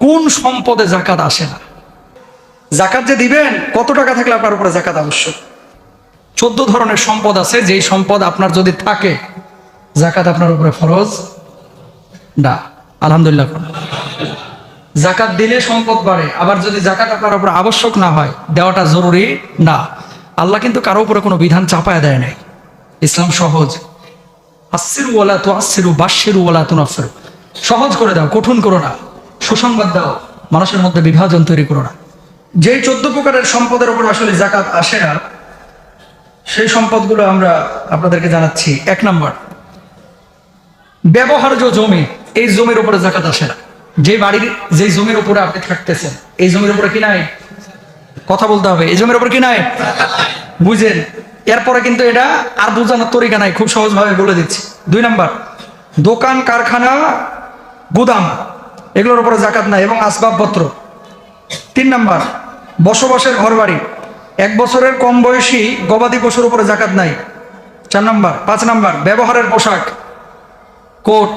কোন সম্পদে জাকাত আসে না? জাকাত যে দিবেন, কত টাকা থাকলে আপনার উপরে জাকাত আবশ্যক? 14 ধরনের সম্পদ আছে, যেই সম্পদ আপনার যদি থাকে জাকাত আপনার উপরে ফরজ না। আলহামদুলিল্লাহ। জাকাত দিলে সম্পদ বাড়ে, আবার যদি জাকাত আপনার উপরে আবশ্যক না হয় দেওয়াটা জরুরি না। আল্লাহ কিন্তু কারো উপরে কোনো বিধান চাপায় দেয় নাই। ইসলাম সহজ। আssiru ওয়ালা তুআssiরু বাশশিরু ওয়ালা তুনাফফিরু। সহজ করে দাও, কঠিন করো না। সুসংবাদ দাও, মানুষের মধ্যে বিভাজন তৈরি করো না। যেই 14 প্রকারের সম্পদের উপর আসলে জাকাত আসে না, সেই সম্পদগুলো আমরা আপনাদেরকে জানাচ্ছি। 1 নম্বর, ব্যবহার্য জমি। এই জমির উপরে জাকাত আসে না। যে বাড়ির, যে জমির উপরে আপনি থাকতেছেন, এই জমির উপরে কি নাই? কথা বলতে হবে, এই জমির উপর কি নাই? বুঝেন? এরপরে কিন্তু এটা আর বোঝানোর তরিকা নাই, খুব সহজভাবে বলে দিচ্ছি। 2 নম্বর, দোকান, কারখানা, গুদাম, এগুলোর উপরে জাকাত নাই, এবং আসবাবপত্র। 3 নম্বর, বসবাসের ঘরবাড়ি। 1 বছরের কম বয়সী গবাদি পশুর উপরে জাকাত নাই। 4 নম্বর। 5 নম্বর, ব্যবহারের পোশাক, কোট,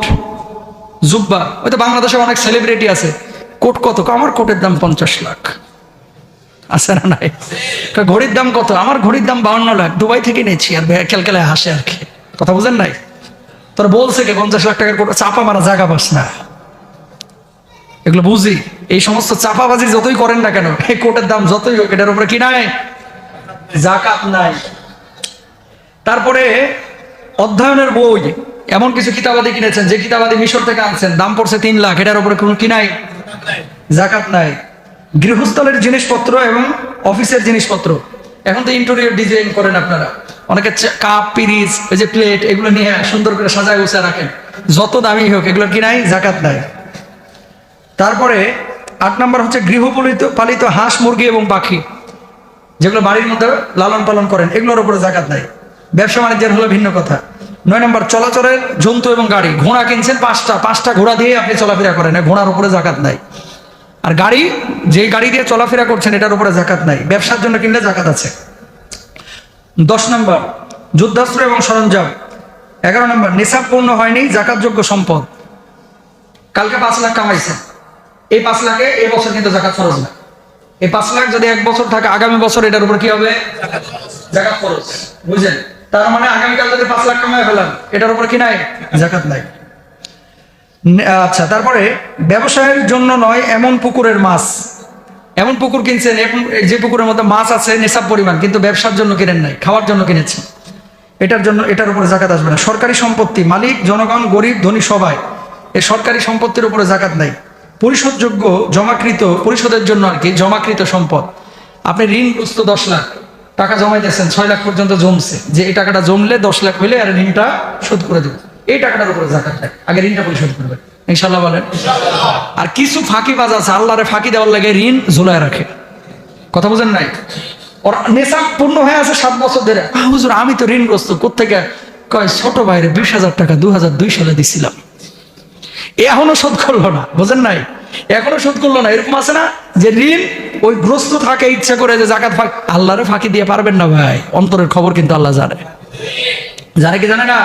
জুব্বা। ওই তো বাংলাদেশে অনেক সেলিব্রিটি আছে, কোট কত? আমার কোটের দাম 50 লাখ। আছে না নাই? ঘড়ির দাম কত? আমার ঘড়ির দাম 52 লাখ, দুবাই থেকে নিয়েছি। আর ক্যালকালায় হাসে আর কি। কথা বুঝেন নাই? তোরা বলছে কি 50 লাখ টাকার কোট? চাপা মারা জায়গা পাস না। এগুলো বুঝি। এই সমস্ত চাপাবাজি যতই করেন না কেন, এই কোটের দাম যতই হোক, এটার উপরে কি নাই? জাকাত নাই। তারপরে অধ্যয়নের বই, এমন কিছু কিতাবাদি কিনেছেন যে কিতাবাদি মিশর থেকে আনছেন, দাম পড়ছে 3 লাখ, এটার উপরে কোনো কি নাই? জাকাত নাই। গৃহস্থলের জিনিসপত্র এবং অফিসের জিনিসপত্র। এখন তো ইন্টেরিয়র ডিজাইন করেন আপনারা, অনেকে কাপ, পিরিচ, ওই যে প্লেট, এগুলো নিয়ে সুন্দর করে সাজায় গুছায় রাখেন, যত দামি হোক, এগুলোর কি নাই? জাকাত নাই। তারপরে 8 নম্বর হচ্ছে গৃহপালিত হাঁস, মুরগি এবং পাখি, যেগুলো বাড়ির মধ্যে লালন পালন করেন, এগুলোর উপরে জাকাত নাই। ব্যবসা বাণিজ্যের হলো ভিন্ন কথা। 9 নম্বর, চলাচলের জন্তু এবং গাড়ি। ঘোড়া কিনছেন 5টা ঘোড়া দিয়ে আপনি চলাফেরা করেন, ঘোড়ার উপরে জাকাত নাই। আর গাড়ি, যে গাড়ি দিয়ে চলাফেরা করছেন, এটার উপরে জাকাত নাই। ব্যবসার জন্য কিনলে জাকাত আছে। 10 নম্বর, যুদ্ধাস্ত্র এবং সরঞ্জাম। 11 নম্বর, নিসাব পূর্ণ হয়নি জাকাতযোগ্য সম্পদ। কালকে 5 লাখ কামাইছেন, এই 5 লাখে এই বছর কিন্তু জাকাত ফরজ না। এই 5 লাখ যদি 1 বছর থাকে, আগামী বছর এটার উপর কি হবে? জাকাত ফরজ। বুঝলেন? তার মানে আগামীকাল যদি 5 লাখ কামাই ফেলাম, এটার উপর কি নাই? জাকাত নাই। আচ্ছা, তারপরে ব্যবসায়ের জন্য নয় এমন পুকুরের মাছ। এমন পুকুর কিনছেন, যে পুকুরের মধ্যে মাছ আছে নিসাব পরিমাণ, কিন্তু ব্যবসার জন্য কিনেন নাই, খাওয়ার জন্য কিনেছেন, এটার উপরে জাকাত আসবে না। সরকারি সম্পত্তি, মালিক, জনগণ, গরিব, ধনী সবাই, এই সরকারি সম্পত্তির উপরে জাকাত নাই। পরিশোধযোগ্য, জমাকৃত, পরিশোধের জন্য আর কি, জমাকৃত সম্পদ। আপনি ঋণগ্রস্ত 10 লাখ টাকা জমাইতেছেন, 6 লাখ পর্যন্ত জমছে, যে এই টাকাটা জমলে 10 লাখ হইলে আর ঋণটা শোধ করে দেবে, এই টাকাটার উপরে জাকাত নাই। আগে ঋণটা পরিশোধ করবে, ইনশাল্লাহ বলেন। আর কিছু ফাঁকিবাজ আছে, আল্লাহরে ফাঁকি দেওয়ার লাগে ঋণ ঝুলায় রাখে। কথা বুঝেন নাই? ওর নেশাব পূর্ণ হয়ে আছে 7 বছর ধরে। হুজুর আমি তো ঋণগ্রস্ত। কোত্থেকে? কয় ছোট ভাইরে 20,000 টাকা 2002 সালে দিছিলাম, এখনো শোধ করলো না। বুঝেন নাই? এখনো শোধ করলো না। এরকম আছে না যে ঋণ ওই গ্রস্ত থাকে, ইচ্ছা করে যে জাকাত ফাঁকি। আল্লাহরে ফাঁকি দিয়ে পারবেন না ভাই, অন্তরের খবর কিন্তু আল্লাহ জানে। জানে কি জানে না?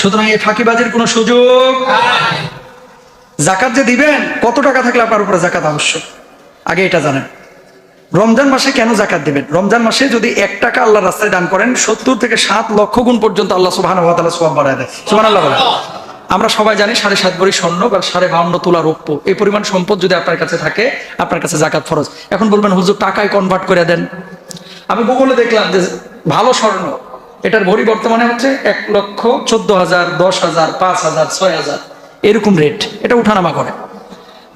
সুতরাং এই ফাঁকিবাজির কোনো সুযোগ। জাকাত যে দিবেন, কত টাকা থাকলে আপনার উপরে জাকাত আবশ্যক, আগে এটা জানেন। রমজান মাসে কেন জাকাত দিবেন? রমজান মাসে যদি 1 টাকা আল্লাহর রাস্তায় দান করেন, 70 থেকে 7 লক্ষ গুণ পর্যন্ত আল্লাহ সুবহানাহু ওয়া তাআলা সওয়াব বাড়ায় দেয়। সুবহানাল্লাহ বলেন। আমরা সবাই জানি 7.5 ভরি স্বর্ণ বা 52.5 তোলা রৌপ্য, এই পরিমাণ সম্পদ যদি আপনার কাছে থাকে, আপনার কাছে জাকাত ফরজ। এখন বলবেন হুজুর টাকায় কনভার্ট করে দেন। আমি গুগলে দেখলাম যে ভালো স্বর্ণ, এটার ভরি বর্তমানে হচ্ছে 1,14,000, 10,000, 5,000, 6,000 এরকম রেট। এটা উঠানামা করে।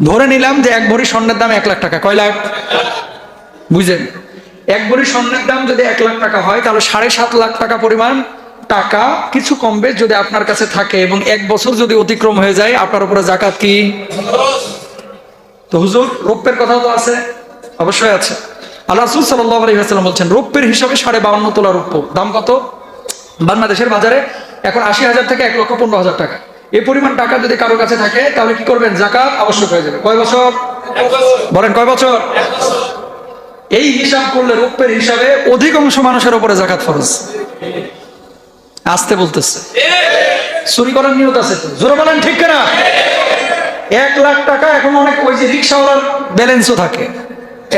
ধরে নিলাম যে 1 ভরি স্বর্ণের দাম 1 লাখ টাকা। কয় লাখ? বুঝলেন? 1 ভরি স্বর্ণের দাম যদি 1 লাখ টাকা হয়, তাহলে 7.5 লাখ টাকা পরিমাণ টাকা কিছু কমবে যদি আপনার কাছে থাকে, এবং 1 বছর যদি অতিক্রম হয়ে যায়, আপনার উপরে জাকাত কি? তো হুজুর রৌপ্যের কথাও তো আছে। অবশ্যই আছে। আল্লাহ রাসূল সাল্লাল্লাহু আলাইহি ওয়াসাল্লাম বলছেন, রৌপ্যের হিসাবে 52.5 তোলা রৌপ্য দাম কত? বাংলাদেশের বাজারে এখন 80,000 থেকে 1,15,000 টাকা। এই পরিমাণ টাকা যদি কারো কাছে থাকে, তাহলে কি করবেন? জাকাত আবশ্যক হয়ে যাবে। কয় বছর? বলেন কয় বছর? এই হিসাব করলে রৌপ্যের হিসাবে অধিকাংশ মানুষের উপরে জাকাত ফরজ। আসতে বলতেছে, চুরি করার নিয়ত আছে তো? জোরে বলেন ঠিক কিনা? 1,00,000 টাকা এখন অনেক ওই যে রিক্সাওয়ালার ব্যালেন্সও থাকে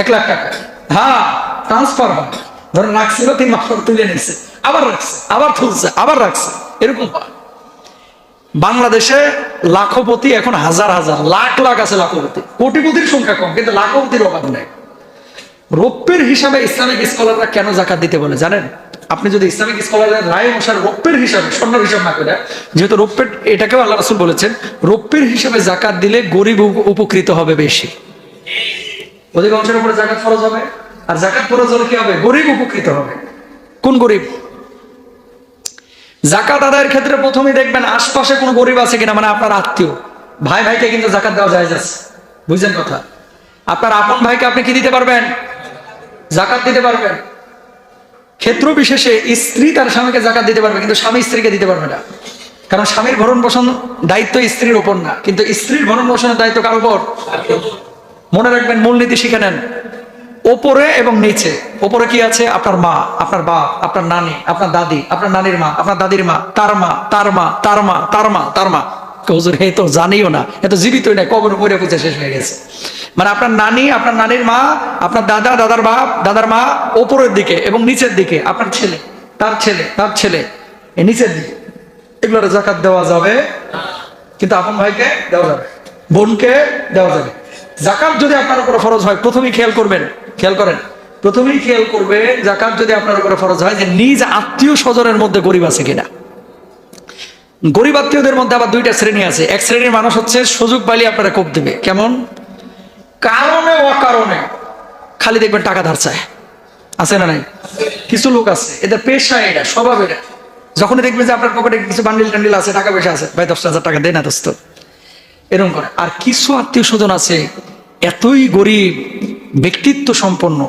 1,00,000 টাকা, হ্যাঁ ট্রান্সফার হয়, ধরেন রাখছিল 3 মাস পর তুলে নিচ্ছে, আবার রাখছে, আবার তুলছে, আবার রাখছে, এরকম হয়। বাংলাদেশে লাখপতি এখন হাজার হাজার লাখ লাখ আছে, লাখপতি, কোটিপতির সংখ্যা কম কিন্তু লাখপতির অভাব নেই। রৌপ্যের হিসাবে ইসলামিক স্কলাররা কেন জাকাত দিতে বলে জানেন? আপনি যদি ইসলামিক স্কলারের রায় অনুসারে রৌপ্যের হিসাবে, স্বর্ণের হিসাব না করে, যেহেতু রৌপ্যের, এটাকেও আল্লাহ রাসূল বলেছেন রৌপ্যের হিসাবে জাকাত দিলে গরিব উপকৃত হবে বেশি, অধিকাংশের উপরে জাকাত ফরজ হবে, আর জাকাত ফরজ হলে কি হবে? গরিব উপকৃত হবে। কোন গরিব? জাকাত আদায়ের ক্ষেত্রে প্রথমেই দেখবেন আশপাশে কোনো গরিব আছে কিনা, মানে আপনার আত্মীয় ভাই ভাইকে কিন্তু জাকাত দেওয়া যায় যাচ্ছে, বুঝছেন কথা? আপনার আপন ভাইকে আপনি কি দিতে পারবেন? জাকাত দিতে পারবেন। ক্ষেত্র বিশেষে স্ত্রী তার স্বামীকে জাকাত দিতে পারবে, কিন্তু স্বামী স্ত্রীকে দিতে পারবে না, কারণ স্বামীর ভরণ পোষণ দায়িত্ব স্ত্রীর উপর না, কিন্তু স্ত্রীর ভরণ পোষণের দায়িত্ব কার উপর? মনে রাখবেন, মূলনীতি শিখে নেন। ওপরে এবং নিচে, ওপরে কি আছে? আপনার মা, আপনার বাপ, আপনার নানি, আপনার দাদি, আপনার নানির মা, আপনার দাদির মা, তার মা, তার মা, তার মা, তার মা, তার মা। হুজুর হে তো জানিও না, এ তো জীবিতই না, কবর পড়ে পৌঁছে শেষ হয়ে গেছে। মানে আপনার নানি, আপনার নানির মা, আপনার দাদা, দাদার বাপ, দাদার মা, ওপরের দিকে এবং নিচের দিকে আপনার ছেলে, তার ছেলে, তার ছেলে, এই নিচের দিকে, এগুলোর জাকাত দেওয়া যাবে, কিন্তু আপন ভাইকে দেওয়া যাবে, বোনকে দেওয়া যাবে। জাকাত যদি আপনার উপরে ফরজ হয়, প্রথমেই খেয়াল করবেন, খেয়াল করেন, প্রথমেই খেয়াল করবে জাকাত যদি আপনার উপরে ফরজ হয় যে নিজ আত্মীয় স্বজনের মধ্যে গরিব আছে কিনা। গরিব আত্মীয়দের মধ্যে আবার দুইটা শ্রেণী আছে। এক শ্রেণীর মানুষ হচ্ছে সুযোগ পাইলে আপনারা কোপ দেবে, কেমন? কারণে অকারণে খালি দেখবেন টাকা ধার চায়, আছে না নাই? কিছু লোক আছে, এদের পেশা এটা, স্বভাব এটা। যখনই দেখবেন যে আপনার পকেটে কিছু বান্ডিল টান্ডিল আছে, টাকা পয়সা আছে, ভাই 10,000 টাকা দেয় না দোস্ত, এরকম করে। আর কিছু আত্মীয় স্বজন আছে এতই গরিব, ব্যক্তিত্ব সম্পন্ন,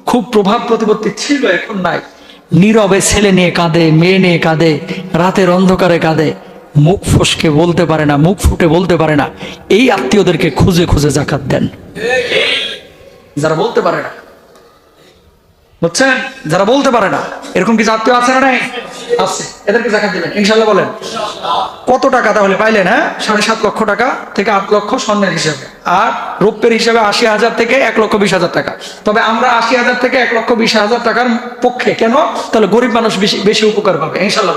খুব প্রভাব প্রতিপত্তি ছিল, এখন নাই, নীরবে ছেলে নিয়ে কাঁদে, মেয়ে নিয়ে কাঁদে, রাতের অন্ধকারে কাঁদে, মুখ ফসকে বলতে পারে না, মুখ ফুটে বলতে পারে না। এই আত্মীয়দেরকে খুঁজে খুঁজে জাকাত দেন, যারা বলতে পারে না, বুঝছেন? যারা বলতে পারে না, এরকম কিছু আত্মীয় আছে না? নাই আছে, এদেরকে জাকাত দিবেন ইনশাল্লাহ। বলেন কত টাকা তাহলে পাইলেন? হ্যাঁ, 7.5 লক্ষ টাকা থেকে 8 লক্ষ স্বর্ণের হিসাবে, আর রৌপ্যের হিসাবে 80,000 থেকে 1,20,000 টাকা। তবে আমরা 80,000 থেকে 1,20,000 টাকার পক্ষে, কেন? তাহলে গরিব মানুষ বেশি বেশি উপকার পাবে ইনশাল্লাহ।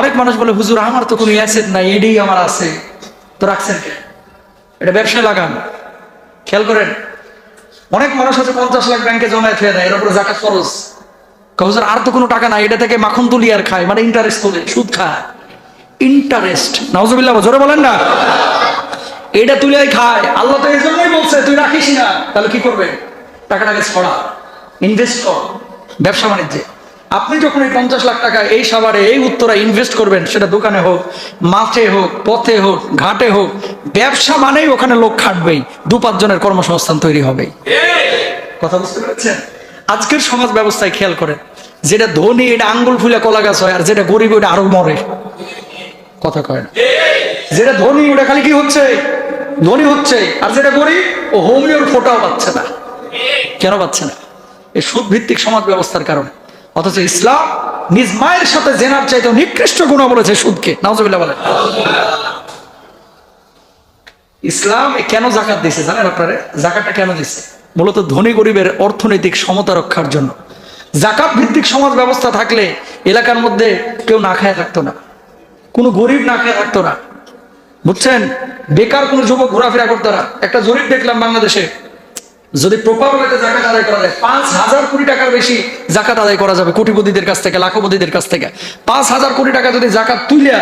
অনেক মানুষ বলে হুজুর আমার তো কোনো অ্যাসেট নাই, এটাই আমার আছে, তো রাখছেন কেন? এটা ব্যবসায় লাগান। খেয়াল করেন, অনেক মানুষ হচ্ছে 50 লাখ ব্যাংকে জমায়েত হয়ে দেয়, এর উপরে জাকাত ফরজ। হুজুর আর তো কোনো টাকা নাই, এটা থেকে মাখন তুলি আর খায়, মানে ইন্টারেস্ট তোলে, সুদ খায়, ইন্টারেস্ট, নাউজুবিল্লাহ, জোরে বলেন না, এটা তুলে খায়। আল্লাহ তো এই জন্যই বলছে তুই রাখিস না, তাহলে কি করবে? টাকাটাকে ছড়া, ইনভেস্ট কর ব্যবসা বাণিজ্যে। আপনি যখন এই 50 লাখ টাকা এই সাভারে, এই উত্তরা ইনভেস্ট করবেন, সেটা দোকানে হোক, মাঠে হোক, পথে হোক, ঘাটে হোক, ব্যবসা মানেই ওখানে লোক খাটবেই, 2-5 জনের কর্মসংস্থান তৈরি হবেই। কথা বুঝতে পেরেছেন? আজকের সমাজ ব্যবস্থায় খেয়াল করেন, যেটা ধনী এটা আঙ্গুল ফুলে কলা গাছ হয়, আর যেটা গরিব ওটা আরো মরে, কথা কয় না? যেটা ধনী ওটা খালি কি হচ্ছে? ধনী হচ্ছে, আর যেটা গরিব ও হোমিওর ফোটাও পাচ্ছে না। কেন পাচ্ছে না? এই সুদ ভিত্তিক সমাজ ব্যবস্থার কারণে। অথচ ইসলাম নিজ মায়ের সাথে জেনার চাইতে নিকৃষ্ট গুণা বলেছে সুদকে, নাউজুবিল্লাহ বলেন। ইসলাম কেন জাকাত দিছে জানেন আপনারা? জাকাতটা কেন দিছে? মূলত ধনী গরিবের অর্থনৈতিক সমতা রক্ষার জন্য। জাকাত ভিত্তিক সমাজ ব্যবস্থা থাকলে এলাকার মধ্যে কেউ না খায় থাকতো না, কোনো গরিব না খায় থাকতো না, বুঝছেন? বেকার কোনো যুবক ঘোরাফেরা করতো না। একটা জরিপ দেখলাম বাংলাদেশে, যদি প্রপার ওয়েতে জাকাত আদায় করা যায় 5,000 কোটি টাকার বেশি জাকাত আদায় করা যাবে কোটিপতিদের কাছ থেকে, লাখপতিদের কাছ থেকে। 5,000 কোটি টাকা যদি জাকাত তুলিয়া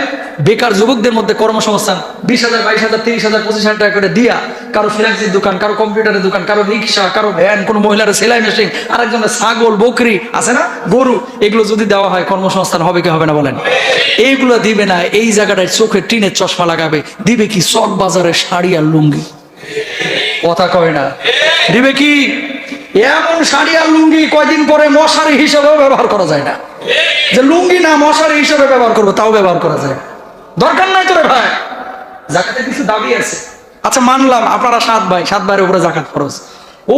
বেকার যুবকদের মধ্যে কর্মসংস্থান 20,000, 22,000, 30,000, 25,000 টাকা করে দিয়া, কারো ফ্রিল্যান্সিং দোকান, কারো কম্পিউটারের দোকান, কারো রিক্সা, কারো ভ্যান, কোনো মহিলার সেলাই মেশিন, আরেকজনের ছাগল, বকরি আছে না, গরু, এগুলো যদি দেওয়া হয় কর্মসংস্থান হবে কি হবে না বলেন? এইগুলো দিবে না, এই জায়গাটায় চোখে টিনের চশমা লাগাবে, দিবে কি? চক বাজারে শাড়ি আর লুঙ্গি, কথা কয় না? দিবে কি? এমন শাড়ি আর লুঙ্গি কয়দিন পরে মশারি হিসেবেও ব্যবহার করা যায় না। যে লুঙ্গি না মশারি হিসেবে ব্যবহার করবো, তাও ব্যবহার করা যায় না। দরকার নাই তোরে ভাই, জাকাতের কিছু দাবি আছে। আচ্ছা মানলাম আপনারা 7 ভাই, 7 ভাইয়ের উপরে জাকাত খরচ,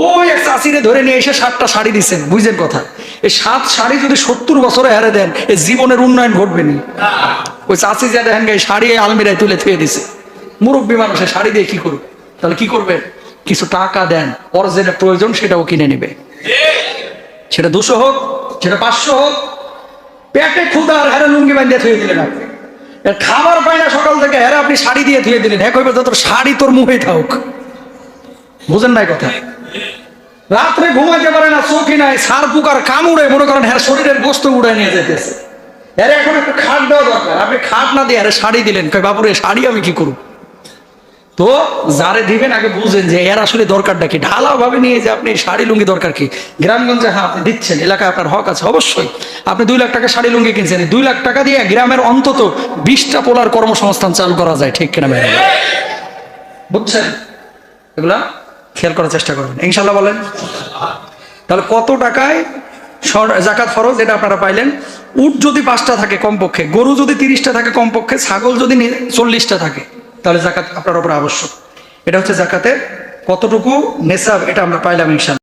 ওই এক চাষিরে ধরে নিয়ে এসে 7টা শাড়ি দিচ্ছেন, বুঝছেন কথা? এই 7 শাড়ি যদি 70 বছরে হারে দেন, এই জীবনের উন্নয়ন ঘটবে না। ওই চাষি যা দেখেন শাড়ি আলমিরায় তুলে থুয়ে দিছে, মুরব্বী মানুষের শাড়ি দিয়ে কি করবে? তাহলে কি করবে? কিছু টাকা দেন, ওর যেটা প্রয়োজন সেটাও কিনে নেবে, সেটা 200 হোক, সেটা 500 হোক। পেটে ক্ষুধা আর হেরা লুঙ্গি বাঁধিয়ে ধুয়ে দিলেন আপনি, খাবার পাই না সকাল থেকে, হেরা আপনি শাড়ি দিয়ে ধুয়ে দিলেন। হ্যাঁ কইবে তোর শাড়ি তোর মুখেই থাকুক। বুঝেন নাই কথা? রাত্রে ঘুমাইতে পারে না, চোখই নাই, সার পুকার কামড়ে মনে করেন হ্যাঁ শরীরের গোস্ত উড়াই নিয়ে যেতেছে। এর এখন একটু খাট দেওয়া দরকার, আপনি খাট না দিয়ে আরে শাড়ি দিলেন, কই বাপুরে শাড়ি আমি কি করব? তো যারে দিবেন আগে বুঝেন যে এর আসলে দরকারটা কি। ঢালা ভাবে নিয়ে যে আপনি শাড়ি লুঙ্গি দরকার কি? গ্রামগঞ্জে হ্যাঁ আপনি দিচ্ছেন, এলাকায় আপনার হক আছে অবশ্যই। আপনি 2 লাখ টাকা শাড়ি লুঙ্গি কিনছেন, 2 লাখ টাকা দিয়ে গ্রামের অন্তত 20টা পোলার কর্মসংস্থান চালু করা যায়, ঠিক কিনা ভাই? বুঝছেন? এগুলা খেয়াল করার চেষ্টা করবেন ইনশাল্লাহ। বলেন তাহলে কত টাকায় যাকাত ফরজ, এটা আপনারা পাইলেন। উট যদি 5টা থাকে কমপক্ষে, গরু যদি 30টা থাকে কমপক্ষে, ছাগল যদি 40টা থাকে, তাহলে যাকাত আপনার উপর আবশ্যক। এটা হচ্ছে যাকাতের কতটুকু নেসাব, এটা আমরা পাইলাম ইনশাল্লাহ।